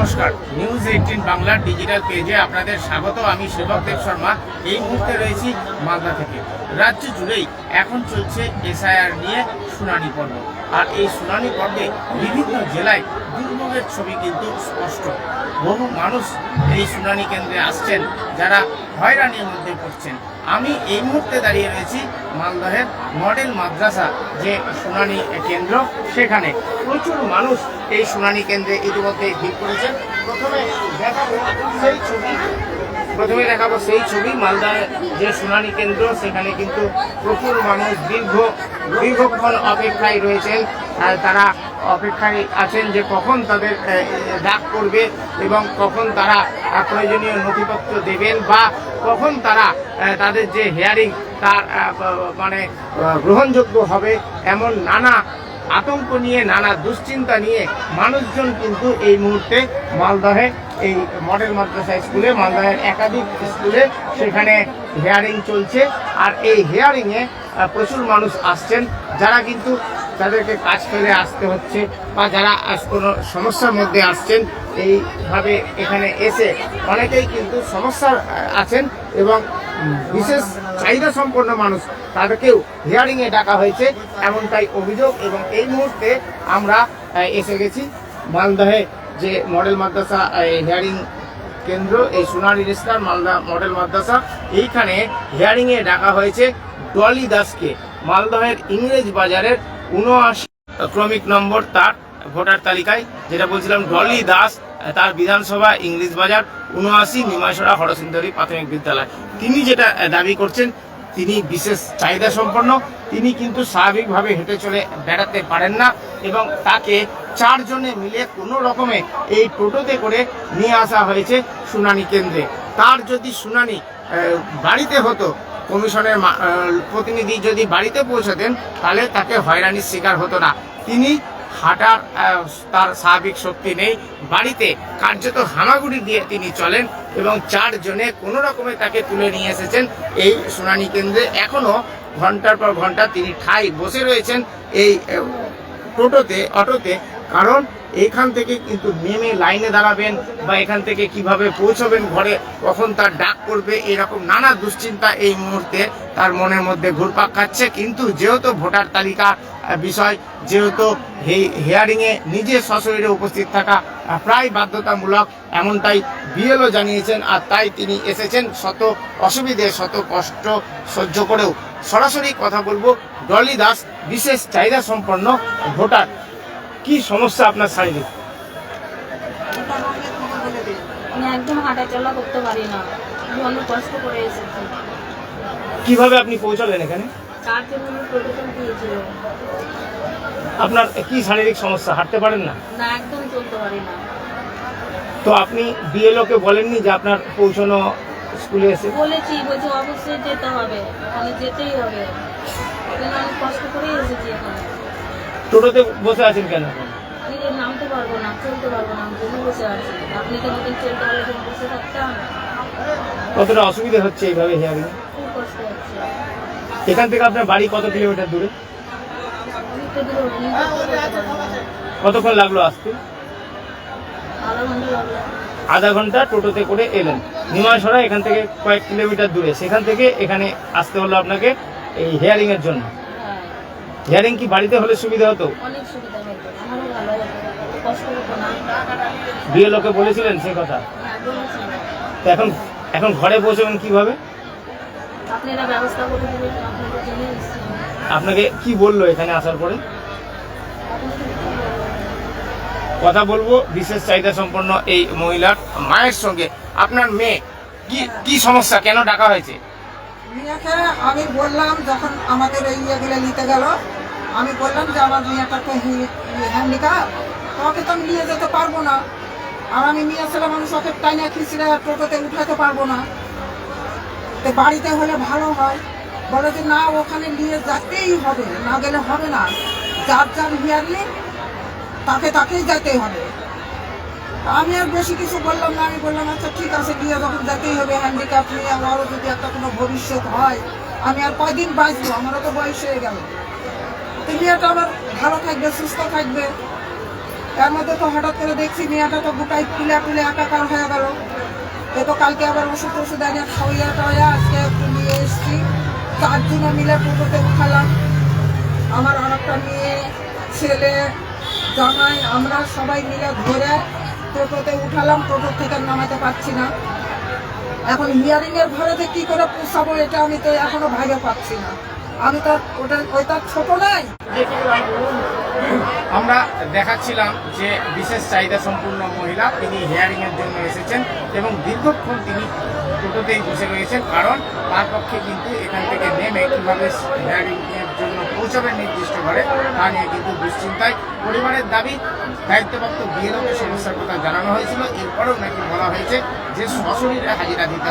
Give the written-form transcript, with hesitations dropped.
নমস্কার, news 18 Bangla digital পেজে আপনাদের স্বাগত। আমি সেবক দেব শর্মা। এই মুহূর্তে রয়েছি মালদা থেকে। রাজ্য জুড়েই এখন চলছে এসআইআর নিয়ে শুনানি পর্ব, আর এই শুনানি পর্বে বিভিন্ন জেলায় দুর্ভোগের ছবি কিন্তু স্পষ্ট। বহু মানুষ এই শুনানি কেন্দ্রে আসছেন যারা হয়রানির মধ্যে পড়ছেন। আমি এই মুহূর্তে দাঁড়িয়ে রয়েছি মালদহের মডেল মাদ্রাসা যে শুনানি কেন্দ্র, সেখানে প্রচুর মানুষ এই শুনানি কেন্দ্রে ইতিমধ্যে ভিড় করেছেন। প্রথমে দেখাবো সেই ছবি মালদার যে শুনানি কেন্দ্র, সেখানে কিন্তু প্রচুর মানুষ দীর্ঘক্ষণ অপেক্ষায় রয়েছেন। তারা অপেক্ষায় আছেন যে কখন তাদের ডাক পড়বে এবং কখন তারা প্রয়োজনীয় নথিপত্র দেবেন বা কখন তারা তাদের যে হিয়ারিং তার গ্রহণযোগ্য হবে। এমন নানা আতঙ্ক নিয়ে, নানা দুশ্চিন্তা নিয়ে মানুষজন কিন্তু এই মুহূর্তে মালদহে এই মডেল মাদ্রাসা স্কুলে, মালদহের একাধিক স্কুলে সেখানে হিয়ারিং চলছে। আর এই হিয়ারিংয়ে প্রচুর মানুষ আসছেন যারা কিন্তু তাদেরকে কাজ ফেলে আসতে হচ্ছে বা যারা কোনো সমস্যার মধ্যে আসছেন। এইভাবে এখানে এসে অনেকেই কিন্তু সমস্যা আছেন এবং বিশেষ চাহিদা সম্পন্ন মানুষ, তাদেরকেও হিয়ারিংয়ে ডাকা হয়েছে, এমনটাই অভিযোগ। এবং এই মুহূর্তে আমরা এসে গেছি মালদহে যে মডেল মাদ্রাসা হিয়ারিং কেন্দ্র, এই শুনানি রেজিস্ট্রার মালদা মডেল মাদ্রাসা। এইখানে হিয়ারিংয়ে ডাকা হয়েছে ডলি দাসকে। মালদহের ইংরেজ বাজারের 79 ক্রমিক নম্বর তার ভোটার তালিকায়, যেটা বলছিলাম, ডলি দাস, তার বিধানসভা ইংলিশ বাজার 79 নিমাইসরা হরসুন্দরী প্রাথমিক বিদ্যালয়। তিনি যেটা দাবি করছেন, তিনি বিশেষ চাহিদা সম্পন্ন, তিনি কিন্তু স্বাভাবিকভাবে হেঁটে চলে বেড়াতে পারেন না এবং তাকে 4 জনে মিলে কোনো রকমে এই টোটোতে করে নিয়ে আসা হয়েছে শুনানি কেন্দ্রে। তার যদি শুনানি বাড়িতে হতো, কমিশনের প্রতিনিধি যদি বাড়িতে পৌঁছাতেন, তাহলে তাকে হয়রানির শিকার হতো না। তিনি হাঁটার তার স্বাভাবিক শক্তি নেই, বাড়িতে কার্যত হামাগুড়ি দিয়ে তিনি চলেন এবং 4 জনে কোনো রকমে তাকে তুলে নিয়ে এসেছেন এই শুনানি কেন্দ্রে। এখনও ঘন্টার পর ঘন্টা তিনি ঠাই বসে রয়েছেন এই টোটোতে, অটোতে, কারণ এইখান থেকে কিন্তু নেমে লাইনে দাঁড়াবেন বা এখান থেকে কিভাবে পৌঁছবেন ঘরে, কখন তার ডাক পড়বে, এরকম নানা দুশ্চিন্তা এই মুহূর্তে তার মনের মধ্যে ঘুরপাক খাচ্ছে। কিন্তু যেহেতু ভোটার তালিকা বিষয়, যেহেতু হিয়ারিংয়ে নিজে সশরীরে উপস্থিত থাকা প্রায় বাধ্যতামূলক, এমনটাই বিএলও জানিয়েছেন। আর তাই তিনি এসেছেন শত অসুবিধে, শত কষ্ট সহ্য করেও। সরাসরি কথা বলবো ডলি দাস, বিশেষ চাহিদা সম্পন্ন ভোটার। কি সমস্যা আপনার শারীরিক? আমি একদম হাঁটা চলা করতে পারি না, অনেক কষ্ট করে এসেছি। কিভাবে আপনি পৌঁছলেন এখানে? 4 দিন টোটোতে দিয়েছিল। আপনার কি শারীরিক সমস্যা, হাঁটতে পারেন না? না, একদম চলতে পারি না। তো আপনি বিএলও কে বলেননি যে আপনার পৌঁছানো স্কুলে এসে? বলেছি, বলছি অবশ্যই যেতে হবে, মানে যেতেই হবে। অনেক কষ্ট করে এসেছি এখানে। টোটোতে বসে আছেন কেন? নিজে নামতে পারবো না, চলতে পারবো না, আমি বসে আছি। আপনি তো মতন চলতে পারলে তুমি বসে থাকতাম। কতটা অসুবিধা হচ্ছে এইভাবে হিয়ারিং? খুব কষ্ট হচ্ছে। এখান থেকে আপনার বাড়ি কত কিলোমিটার দূরে? অনেকটা দূরে, কতক্ষণ লাগলো আসতে? আধা ঘন্টা লাগলো। আধা ঘন্টা টোটোতে করে এলেন। নিমাইসরা এখান থেকে কয়েক কিলোমিটার দূরে, সেখান থেকে এখানে আসতে হলো আপনাকে এই হিয়ারিং এর জন্য। হিয়ারিং কি বাড়িতে হলে সুবিধা হতো? অনেক সুবিধা হতো, আমারও ভালো হতো, কষ্ট হতো না। বিএলও কে বলেছিলেন সে কথা? হ্যাঁ, বলেছি। তো এখন ঘরে পৌঁছবেন কিভাবে? আপনারা ব্যবস্থা করে দেবেন, আপনাদের জন্য এসেছি। আপনাকে কি বললো এখানে আসার পরে? কথা বলবো বিশেষ চাহিদা সম্পন্ন এই মহিলার মায়ের সঙ্গে। আপনার মেয়ে কি সমস্যা, কেন ডাকা হয়েছে? মেয়েকে আমি বললাম, যখন আমাদের এই ইয়েগুলো নিতে গেল, আমি বললাম যে আমার মেয়েটা তো হ্যান্ডিক্যাপ, ওকে তো আমি নিয়ে যেতে পারবো না। আর আমি নিয়ে ছেলে মানুষ, ওকে টাইনে খিচড়ে টোটোতে উঠাতে পারবো না। তো বাড়িতে হলে ভালো হয়। বলে যে না, ওখানে নিয়ে যেতেই হবে, না গেলে হবে না। যার যার হিয়ারিং তাকেই যেতেই হবে। আমি আর বেশি কিছু বললাম না। আমি বললাম আচ্ছা ঠিক আছে, নিয়ে যখন যেতেই হবে, হ্যান্ডিক্যাপ নিয়ে আমারও যদি একটা কোনো ভবিষ্যৎ হয়, আমি আর কয়দিন বাঁচবো, আমারও তো বয়স হয়ে গেল। তো মেয়েটা আবার ভালো থাকবে, সুস্থ থাকবে। তার মধ্যে তো হঠাৎ করে দেখছি মেয়েটা তো গোটাই ফুলে ফুলে একাকার হয়ে গেল। এ তো কালকে আবার ওষুধ টষুধ এনে খাওয়াইয়া টাওয়াইয়া আজকে একটু নিয়ে এসেছি। 4 জনে মিলে টোটোতে উঠালাম, আমার আর একটা মেয়ে, ছেলে, জামাই, আমরা সবাই মিলে ধরে টোটোতে উঠালাম। টোটো থেকে নামাতে পারছি না। এখন হিয়ারিং এর ঘরেতে কি করে পোষাবো এটা আমি তো এখনো ভাগে পাচ্ছি না। আমি তো ওইটা ছোট নাই। আমরা দেখাচ্ছিলাম যে বিশেষ চাহিদা সম্পূর্ণ মহিলা, তিনি হিয়ারিং এর জন্য এসেছেন এবং দীর্ঘক্ষণ তিনি টোটোতেই বসে রয়েছেন, কারণ তার পক্ষে কিন্তু এখান থেকে নেমে কিভাবে হিয়ারিং এর জন্য পৌঁছাবেন নির্দিষ্ট ঘরে তা নিয়ে কিন্তু দুশ্চিন্তায়। পরিবারের দাবি, দায়িত্বপ্রাপ্ত বিএলওকে সমস্যার কথা জানানো হয়েছিল, এরপরেও নাকি বলা হয়েছে যে সশরীরে হাজিরা দিতে হবে।